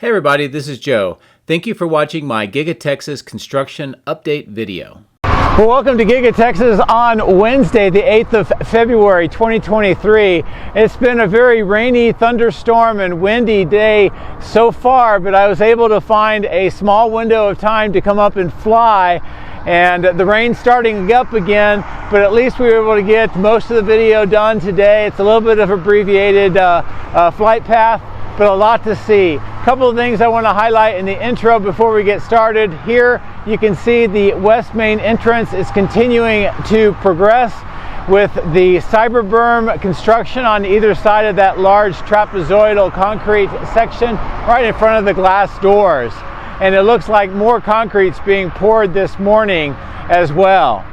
Hey everybody, this is Joe. Thank you for watching my Giga Texas construction update video. Well, welcome to Giga Texas on Wednesday, the 8th of February, 2023. It's been a very rainy, thunderstorm, and windy day so far, but I was able to find a small window of time to come up and fly. And the rain's starting up again, but at least we were able to get most of the video done today. It's a little bit of abbreviated flight path, but a lot to see. A couple of things I want to highlight in the intro before we get started. Here you can see the west main entrance is continuing to progress with the cyber berm construction on either side of that large trapezoidal concrete section right in front of the glass doors. And it looks like more concrete's being poured this morning as well.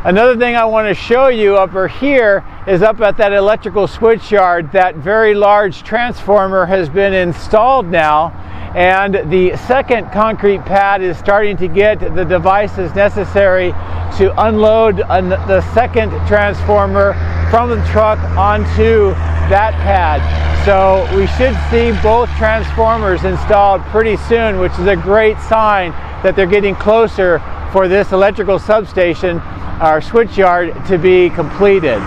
Another thing I want to show you over here is up at that electrical switchyard. That very large transformer has been installed now, and the second concrete pad is starting to get the devices necessary to unload the second transformer from the truck onto that pad. So we should see both transformers installed pretty soon, which is a great sign that they're getting closer for this electrical substation, our switchyard, to be completed.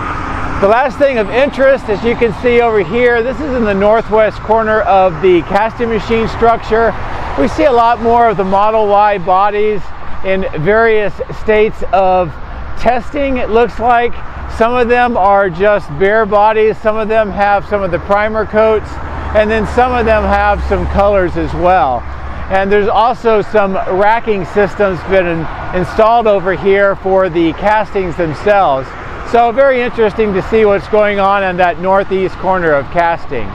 The last thing of interest, as you can see over here, this is in the northwest corner of the casting machine structure. We see a lot more of the Model Y bodies in various states of testing. It looks like some of them are just bare bodies, some of them have some of the primer coats, and then some of them have some colors as well. And there's also some racking systems been installed over here for the castings themselves. So very interesting to see what's going on in that northeast corner of casting.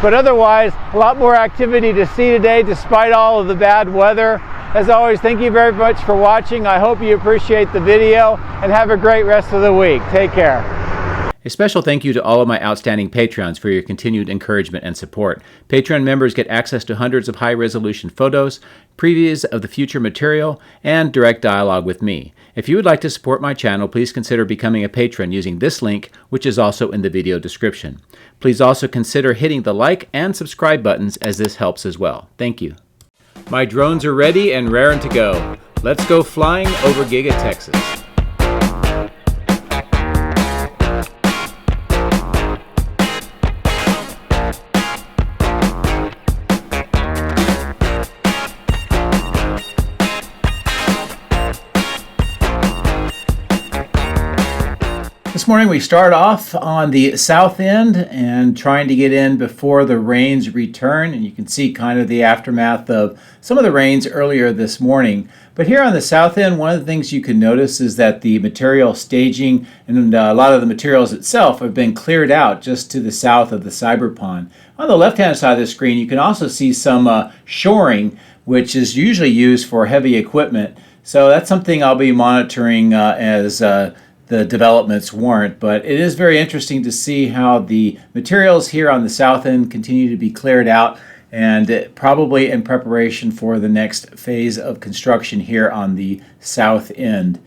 But otherwise, a lot more activity to see today despite all of the bad weather. As always, thank you very much for watching. I hope you appreciate the video and have a great rest of the week. Take care. A special thank you to all of my outstanding Patreons for your continued encouragement and support. Patreon members get access to hundreds of high-resolution photos, previews of the future material, and direct dialogue with me. If you would like to support my channel, please consider becoming a patron using this link, which is also in the video description. Please also consider hitting the like and subscribe buttons, as this helps as well. Thank you. My drones are ready and raring to go. Let's go flying over Giga Texas. This morning we start off on the south end and trying to get in before the rains return, and you can see kind of the aftermath of some of the rains earlier this morning. But here on the south end, one of the things you can notice is that the material staging and a lot of the materials itself have been cleared out just to the south of the cyber pond. On the left hand side of the screen you can also see some shoring, which is usually used for heavy equipment. So that's something I'll be monitoring as the developments warrant, but it is very interesting to see how the materials here on the south end continue to be cleared out, and probably in preparation for the next phase of construction here on the south end.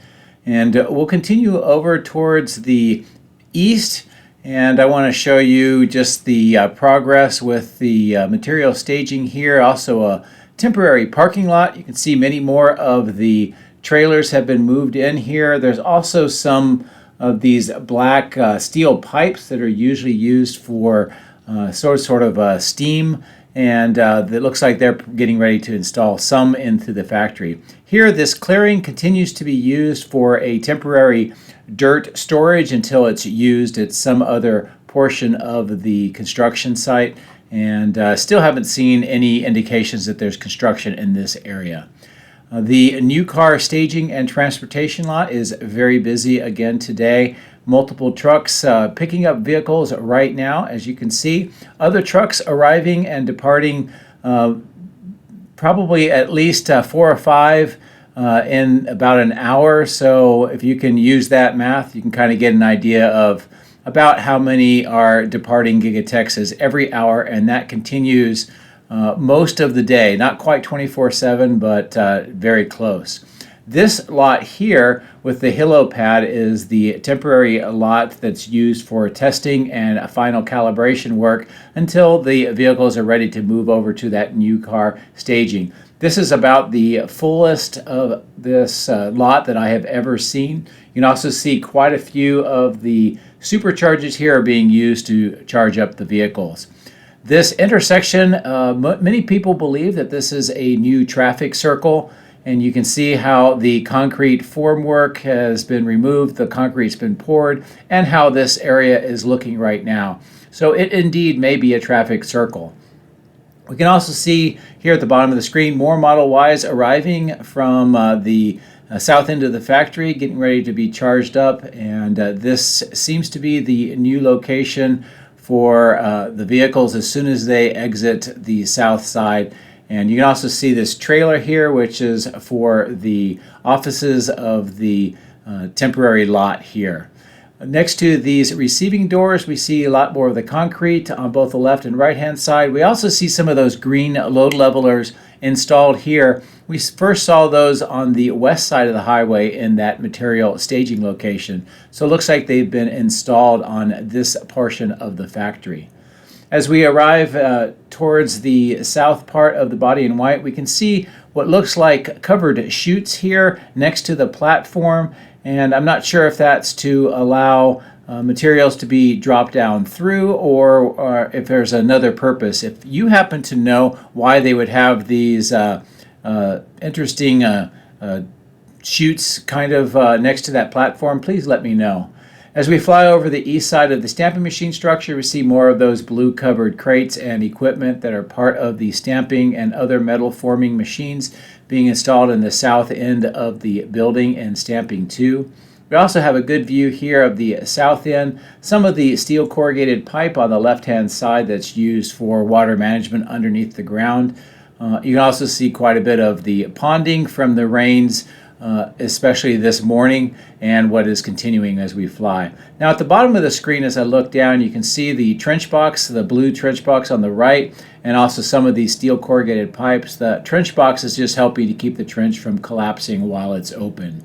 And we'll continue over towards the east, and I want to show you just the progress with the material staging here. Also a temporary parking lot. You can see many more of the trailers have been moved in here. There's also some of these black steel pipes that are usually used for sort of steam, and it looks like they're getting ready to install some into the factory. Here, this clearing continues to be used for a temporary dirt storage until it's used at some other portion of the construction site, and still haven't seen any indications that there's construction in this area. The new car staging and transportation lot is very busy again today. Multiple trucks picking up vehicles right now, as you can see. Other trucks arriving and departing, probably at least 4 or 5 in about an hour. So if you can use that math, you can kind of get an idea of about how many are departing Giga Texas every hour, and that continues most of the day. Not quite 24/7, but very close. This lot here with the hilo pad is the temporary lot that's used for testing and final calibration work until the vehicles are ready to move over to that new car staging. This is about the fullest of this lot that I have ever seen. You can also see quite a few of the superchargers here are being used to charge up the vehicles. This intersection, many people believe that this is a new traffic circle, and you can see how the concrete formwork has been removed, the concrete's been poured, and how this area is looking right now. So it indeed may be a traffic circle. We can also see here at the bottom of the screen more Model Ys arriving from the south end of the factory, getting ready to be charged up, and this seems to be the new location for the vehicles as soon as they exit the south side. And you can also see this trailer here, which is for the offices of the temporary lot here. Next to these receiving doors, we see a lot more of the concrete on both the left and right hand side. We also see some of those green load levelers installed here. We first saw those on the west side of the highway in that material staging location. So it looks like they've been installed on this portion of the factory. As we arrive towards the south part of the body in white, we can see what looks like covered chutes here next to the platform. And I'm not sure if that's to allow materials to be dropped down through or if there's another purpose. If you happen to know why they would have these interesting chutes kind of next to that platform, please let me know. As we fly over the east side of the stamping machine structure, we see more of those blue covered crates and equipment that are part of the stamping and other metal forming machines being installed in the south end of the building and stamping 2. We also have a good view here of the south end, some of the steel corrugated pipe on the left hand side that's used for water management underneath the ground. You can also see quite a bit of the ponding from the rains, especially this morning, and what is continuing as we fly. Now at the bottom of the screen, as I look down, you can see the trench box, the blue trench box on the right, and also some of these steel corrugated pipes. The trench box is just helping to keep the trench from collapsing while it's open.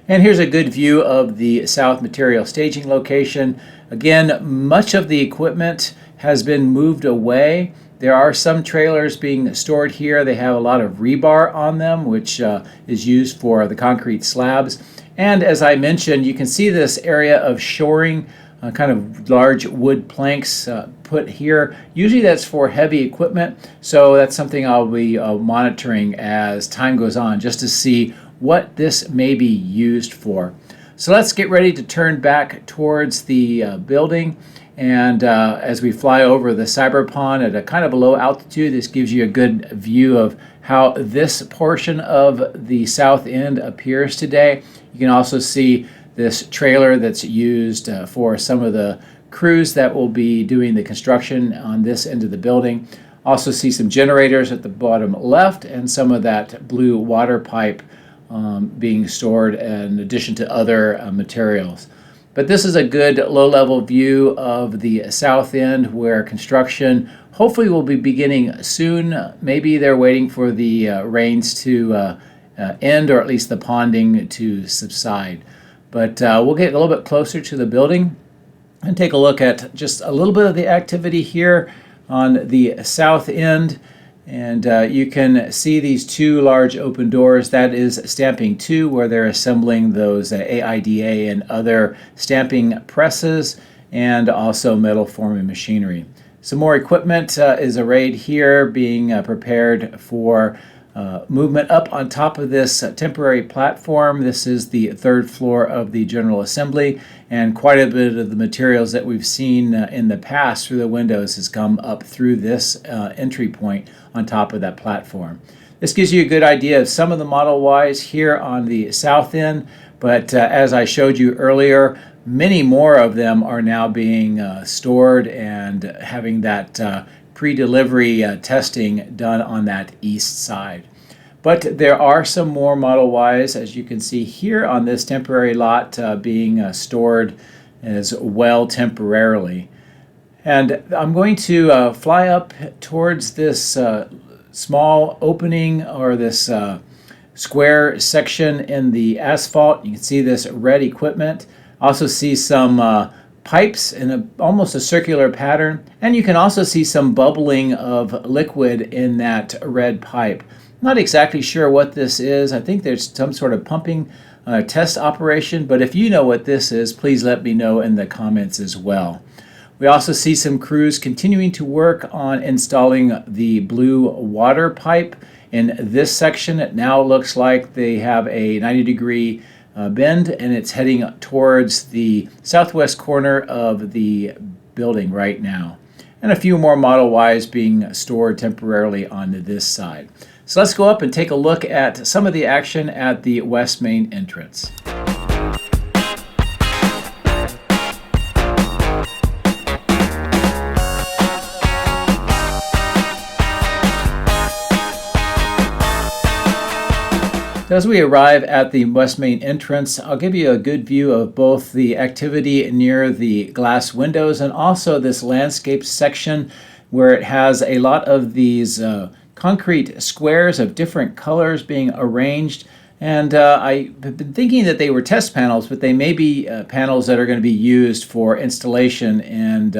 And here's a good view of the south material staging location. Again, much of the equipment has been moved away. There are some trailers being stored here. They have a lot of rebar on them, which is used for the concrete slabs. And as I mentioned, you can see this area of shoring, kind of large wood planks put here. Usually that's for heavy equipment, so that's something I'll be monitoring as time goes on, just to see what this may be used for. So let's get ready to turn back towards the building. And as we fly over the cyber pond at a kind of a low altitude, this gives you a good view of how this portion of the south end appears today. You can also see this trailer that's used for some of the crews that will be doing the construction on this end of the building. Also see some generators at the bottom left and some of that blue water pipe being stored in addition to other materials. But this is a good low-level view of the south end where construction hopefully will be beginning soon. Maybe they're waiting for the rains to end, or at least the ponding to subside. But we'll get a little bit closer to the building and take a look at just a little bit of the activity here on the south end. And you can see these two large open doors. That is stamping 2, where they're assembling those AIDA and other stamping presses and also metal forming machinery. Some more equipment is arrayed here, being prepared for movement up on top of this temporary platform. This is the 3rd floor of the General Assembly, and quite a bit of the materials that we've seen in the past through the windows has come up through this entry point on top of that platform. This gives you a good idea of some of the Model Ys here on the south end, but as I showed you earlier, many more of them are now being stored and having that pre-delivery testing done on that east side. But there are some more Model Ys, as you can see here on this temporary lot, being stored as well temporarily. And I'm going to fly up towards this small opening, or this square section in the asphalt. You can see this red equipment. Also see some pipes in almost a circular pattern, and you can also see some bubbling of liquid in that red pipe. Not exactly sure what this is. I think there's some sort of pumping test operation, but if you know what this is, please let me know in the comments as well. We also see some crews continuing to work on installing the blue water pipe in this section. It now looks like they have a 90-degree bend, and it's heading towards the southwest corner of the building right now. And a few more Model Ys being stored temporarily on this side. So let's go up and take a look at some of the action at the west main entrance. As we arrive at the west main entrance, I'll give you a good view of both the activity near the glass windows and also this landscape section where it has a lot of these concrete squares of different colors being arranged. And I've been thinking that they were test panels, but they may be panels that are going to be used for installation and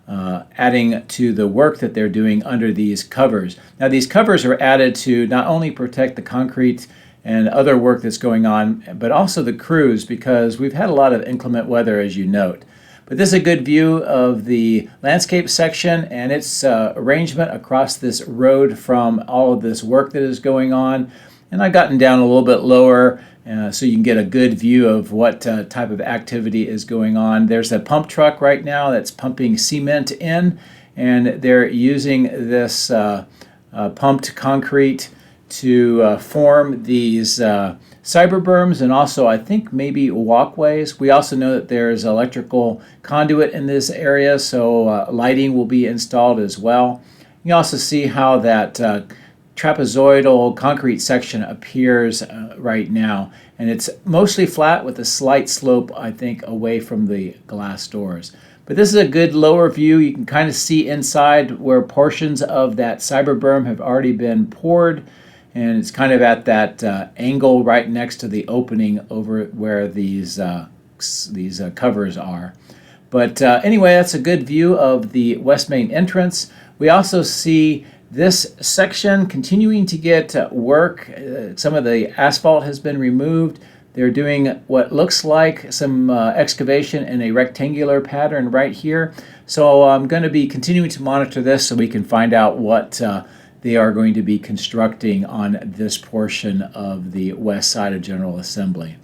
adding to the work that they're doing under these covers. Now these covers are added to not only protect the concrete and other work that's going on, but also the crews, because we've had a lot of inclement weather, as you note. But this is a good view of the landscape section and its arrangement across this road from all of this work that is going on. And I've gotten down a little bit lower so you can get a good view of what type of activity is going on. There's a pump truck right now that's pumping cement in, and they're using this pumped concrete to form these cyber berms and also I think maybe walkways. We also know that there's electrical conduit in this area, so lighting will be installed as well. You also see how that trapezoidal concrete section appears right now, and it's mostly flat with a slight slope, I think, away from the glass doors. But this is a good lower view. You can kind of see inside where portions of that cyber berm have already been poured, and it's kind of at that angle right next to the opening over where these covers are. But anyway, that's a good view of the west main entrance. We also see this section continuing to get work. Some of the asphalt has been removed. They're doing what looks like some excavation in a rectangular pattern right here. So I'm going to be continuing to monitor this so we can find out what they are going to be constructing on this portion of the west side of General Assembly.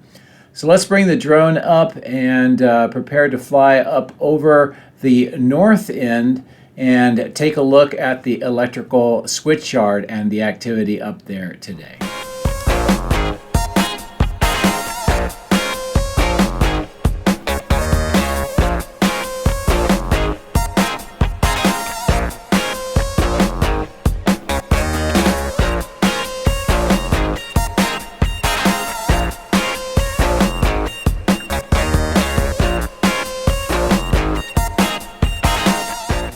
So let's bring the drone up and prepare to fly up over the north end and take a look at the electrical switchyard and the activity up there today.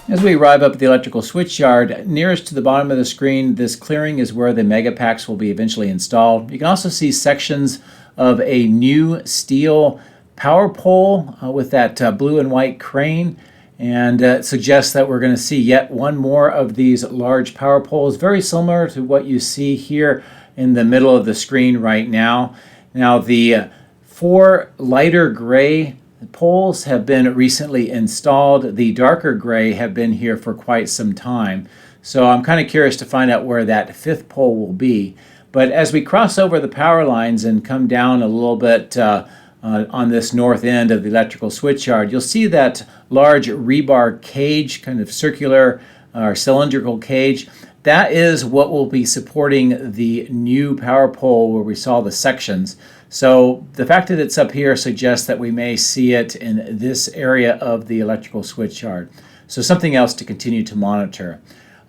As we arrive up at the electrical switchyard, nearest to the bottom of the screen, this clearing is where the megapacks will be eventually installed. You can also see sections of a new steel power pole with that blue and white crane, and it suggests that we're going to see yet one more of these large power poles, very similar to what you see here in the middle of the screen right now. Now the four lighter gray poles have been recently installed. The darker gray have been here for quite some time. So I'm kind of curious to find out where that fifth pole will be. But as we cross over the power lines and come down a little bit on this north end of the electrical switchyard, you'll see that large rebar cage, kind of circular or cylindrical cage. That is what will be supporting the new power pole where we saw the sections. So the fact that it's up here suggests that we may see it in this area of the electrical switchyard. So something else to continue to monitor.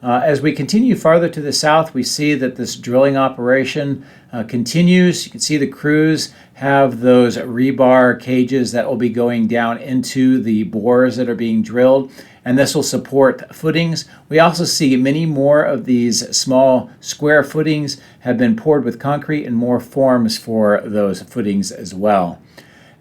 As we continue farther to the south, we see that this drilling operation continues. You can see the crews have those rebar cages that will be going down into the bores that are being drilled. and this will support footings. We also see many more of these small square footings have been poured with concrete and more forms for those footings as well.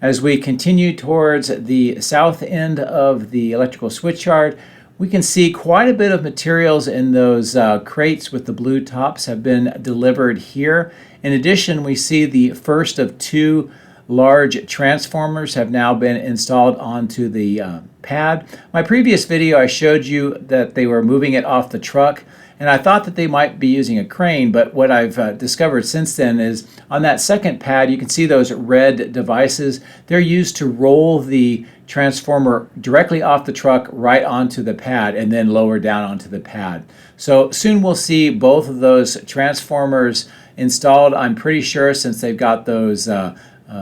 As we continue towards the south end of the electrical switchyard, we can see quite a bit of materials in those crates with the blue tops have been delivered here. In addition, we see the first of 2 large transformers have now been installed onto the pad. My previous video, I showed you that they were moving it off the truck, and I thought that they might be using a crane, but what I've discovered since then is on that second pad, you can see those red devices. They're used to roll the transformer directly off the truck right onto the pad and then lower down onto the pad. So soon we'll see both of those transformers installed, I'm pretty sure, since they've got those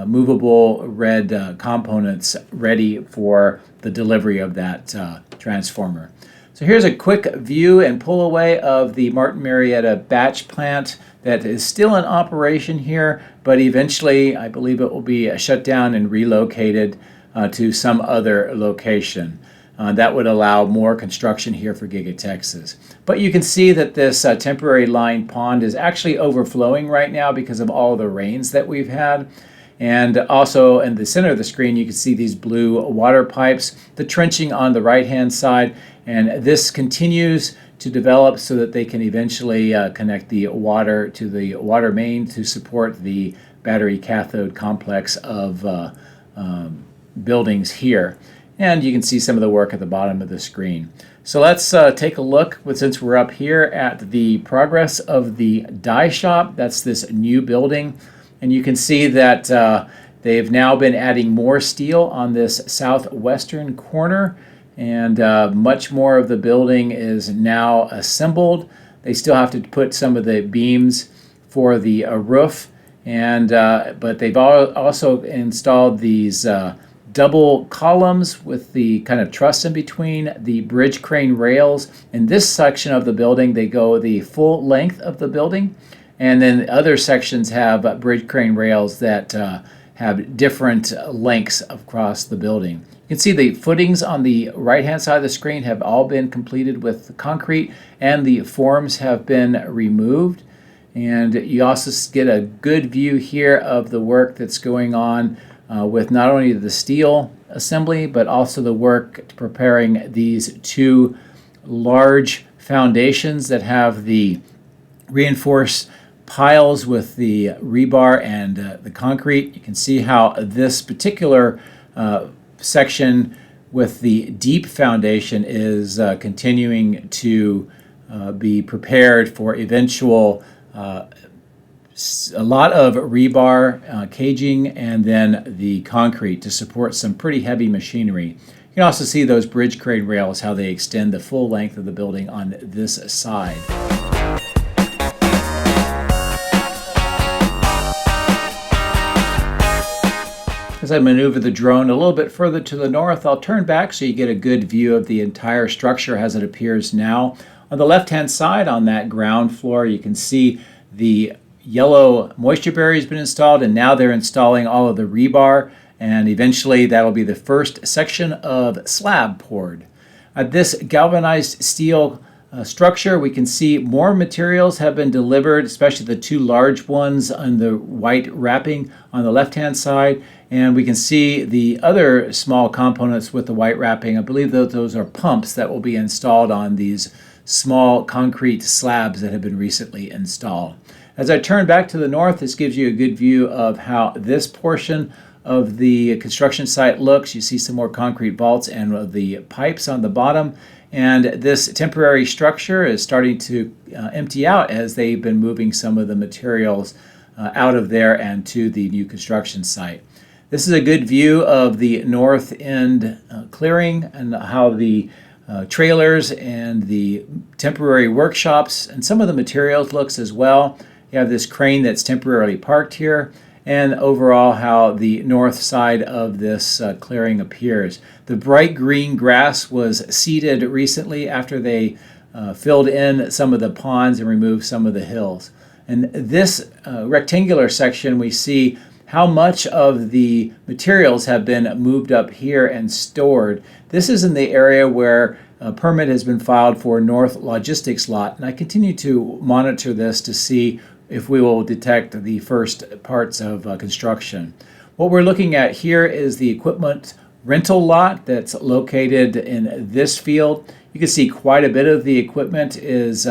movable red components ready for the delivery of that transformer. So here's a quick view and pull away of the Martin Marietta batch plant that is still in operation here, but eventually I believe it will be shut down and relocated to some other location. That would allow more construction here for Giga Texas. But you can see that this temporary lined pond is actually overflowing right now because of all the rains that we've had. And also in the center of the screen, you can see these blue water pipes, the trenching on the right-hand side, and this continues to develop so that they can eventually connect the water to the water main to support the battery cathode complex of buildings here. And you can see some of the work at the bottom of the screen. So let's take a look, since we're up here, at the progress of the die shop. That's this new building. And you can see that they've now been adding more steel on this southwestern corner, and much more of the building is now assembled. They still have to put some of the beams for the roof, and but they've also installed these double columns with the kind of truss in between the bridge crane rails. In this section of the building, they go the full length of the building. And then the other sections have bridge crane rails that have different lengths across the building. You can see the footings on the right-hand side of the screen have all been completed with concrete, and the forms have been removed. And you also get a good view here of the work that's going on with not only the steel assembly, but also the work preparing these 2 large foundations that have the reinforced piles with the rebar and the concrete. You can see how this particular section with the deep foundation is continuing to be prepared for eventual a lot of rebar caging and then the concrete to support some pretty heavy machinery. You can also see those bridge crane rails, how they extend the full length of the building on this side. As I maneuver the drone a little bit further to the north, I'll turn back so you get a good view of the entire structure as it appears now. On the left-hand side, on that ground floor, you can see the yellow moisture barrier has been installed, and now they're installing all of the rebar, and eventually that'll be the first section of slab poured. This galvanized steel structure, we can see more materials have been delivered, especially the 2 large ones on the white wrapping on the left-hand side, and we can see the other small components with the white wrapping. I believe that those are pumps that will be installed on these small concrete slabs that have been recently installed. As I turn back to the north, this gives you a good view of how this portion of the construction site looks. You see some more concrete vaults and the pipes on the bottom. And this temporary structure is starting to empty out as they've been moving some of the materials out of there and to the new construction site. This is a good view of the north end clearing and how the trailers and the temporary workshops and some of the materials looks as well. You have this crane that's temporarily parked here, and overall how the north side of this clearing appears. The bright green grass was seeded recently after they filled in some of the ponds and removed some of the hills. And this rectangular section, we see how much of the materials have been moved up here and stored. This is in the area where a permit has been filed for North Logistics Lot, and I continue to monitor this to see if we will detect the first parts of construction. What we're looking at here is the equipment rental lot that's located in this field. You can see quite a bit of the equipment is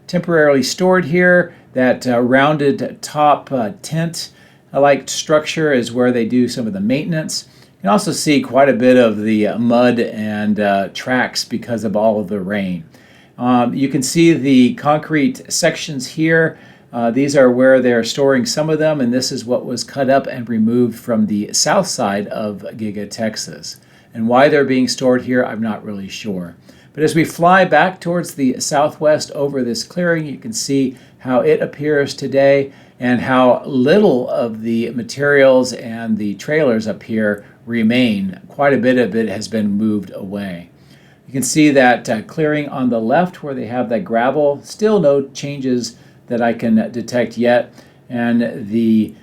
temporarily stored here. That rounded top tent-like structure is where they do some of the maintenance. You can also see quite a bit of the mud and tracks because of all of the rain. You can see the concrete sections here. These are where they're storing some of them, and this is what was cut up and removed from the south side of Giga Texas. And why they're being stored here, I'm not really sure. But as we fly back towards the southwest over this clearing, you can see how it appears today and how little of the materials and the trailers up here remain. Quite a bit of it has been moved away. You can see that clearing on the left where they have that gravel, still no changes that I can detect yet, and the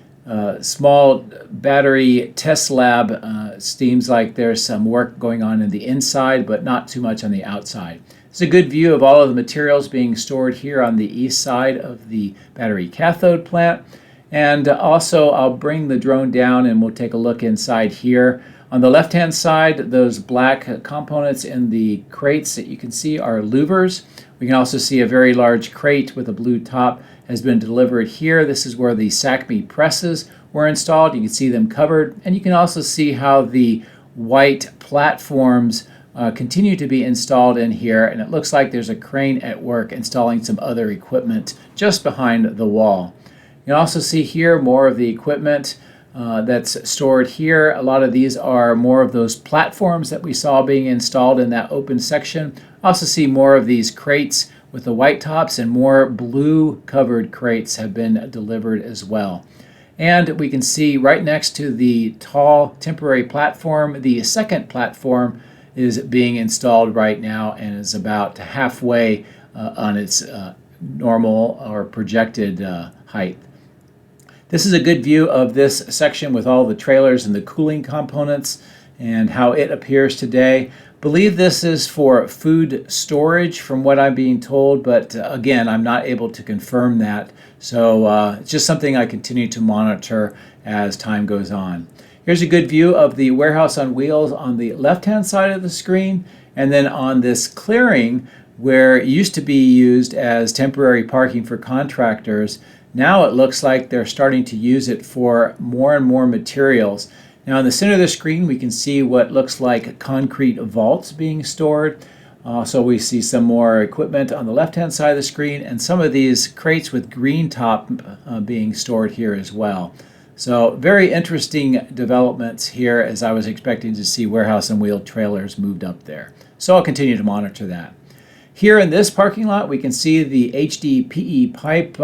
small battery test lab seems like there's some work going on in the inside, but not too much on the outside. It's a good view of all of the materials being stored here on the east side of the battery cathode plant. And also I'll bring the drone down and we'll take a look inside here. On the left-hand side, those black components in the crates that you can see are louvers. We can also see a very large crate with a blue top has been delivered here. This is where the SACME presses were installed. You can see them covered, and you can also see how the white platforms continue to be installed in here, and it looks like there's a crane at work installing some other equipment just behind the wall. You can also see here more of the equipment that's stored here. A lot of these are more of those platforms that we saw being installed in that open section. Also see more of these crates with the white tops, and more blue covered crates have been delivered as well. And we can see right next to the tall temporary platform, the second platform is being installed right now and is about halfway on its normal or projected height. This is a good view of this section with all the trailers and the cooling components and how it appears today. Believe this is for food storage from what I'm being told, but again, I'm not able to confirm that. So it's just something I continue to monitor as time goes on. Here's a good view of the warehouse on wheels on the left-hand side of the screen, and then on this clearing where it used to be used as temporary parking for contractors. Now it looks like they're starting to use it for more and more materials. Now in the center of the screen we can see what looks like concrete vaults being stored. So we see some more equipment on the left-hand side of the screen, and some of these crates with green top being stored here as well. So very interesting developments here, as I was expecting to see warehouse and wheel trailers moved up there. So I'll continue to monitor that. Here in this parking lot, we can see the HDPE pipe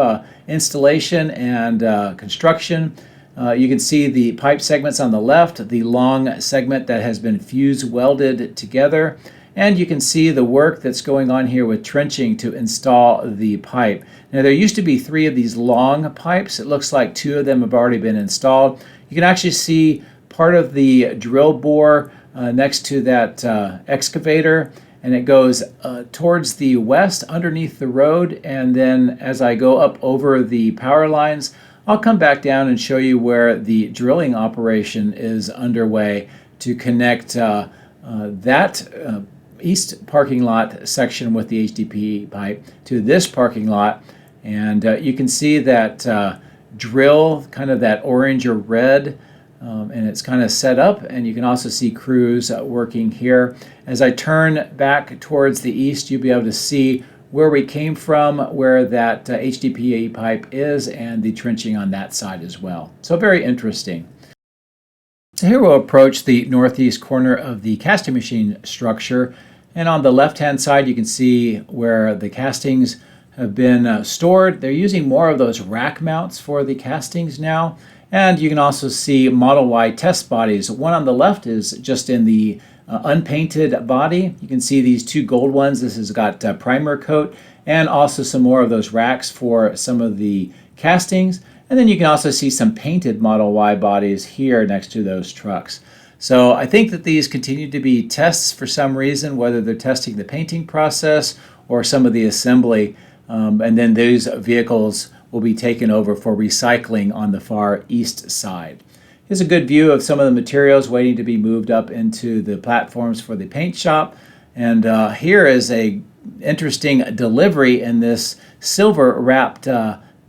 installation and construction. You can see the pipe segments on the left, the long segment that has been fuse welded together, and you can see the work that's going on here with trenching to install the pipe. Now there used to be 3 of these long pipes. It looks like 2 of them have already been installed. You can actually see part of the drill bore next to that excavator, and it goes towards the west underneath the road, and then as I go up over the power lines, I'll come back down and show you where the drilling operation is underway to connect that east parking lot section with the HDPE pipe to this parking lot. And you can see that drill, kind of that orange or red, and it's kind of set up, and you can also see crews working here. As I turn back towards the east, you'll be able to see where we came from, where that HDPE pipe is, and the trenching on that side as well. So very interesting. So here we'll approach the northeast corner of the casting machine structure, and on the left-hand side you can see where the castings have been stored. They're using more of those rack mounts for the castings now, and you can also see Model Y test bodies. One on the left is just in the unpainted body. You can see these 2 gold ones. This has got primer coat, and also some more of those racks for some of the castings. And then you can also see some painted Model Y bodies here next to those trucks. So I think that these continue to be tests for some reason, whether they're testing the painting process or some of the assembly, and then those vehicles will be taken over for recycling on the far east side. Here's a good view of some of the materials waiting to be moved up into the platforms for the paint shop. And here is a interesting delivery in this silver wrapped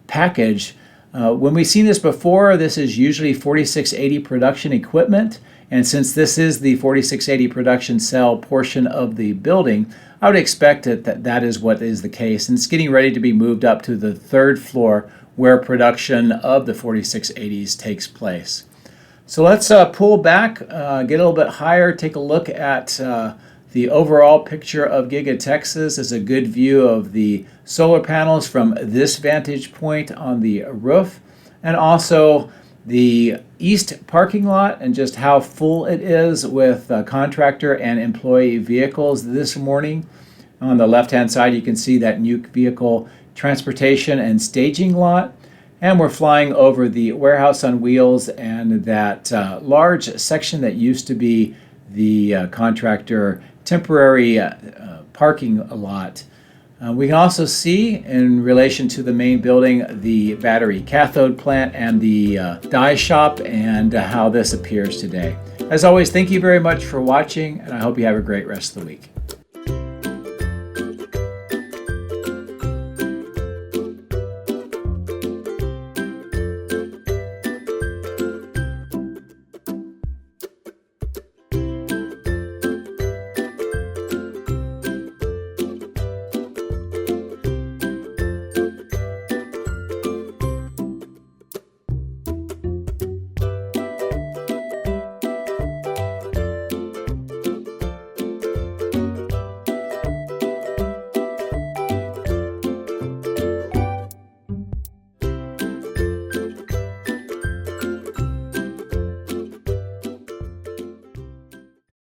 package. When we've seen this before, this is usually 4680 production equipment. And since this is the 4680 production cell portion of the building, I would expect that is what is the case. And it's getting ready to be moved up to the third floor where production of the 4680s takes place. So let's pull back, get a little bit higher, take a look at the overall picture of Giga Texas. Is a good view of the solar panels from this vantage point on the roof, and also the east parking lot and just how full it is with contractor and employee vehicles this morning. On the left-hand side, you can see that new vehicle transportation and staging lot. And we're flying over the warehouse on wheels and that large section that used to be the contractor temporary parking lot. We can also see, in relation to the main building, the battery cathode plant and the die shop and how this appears today. As always, thank you very much for watching, and I hope you have a great rest of the week.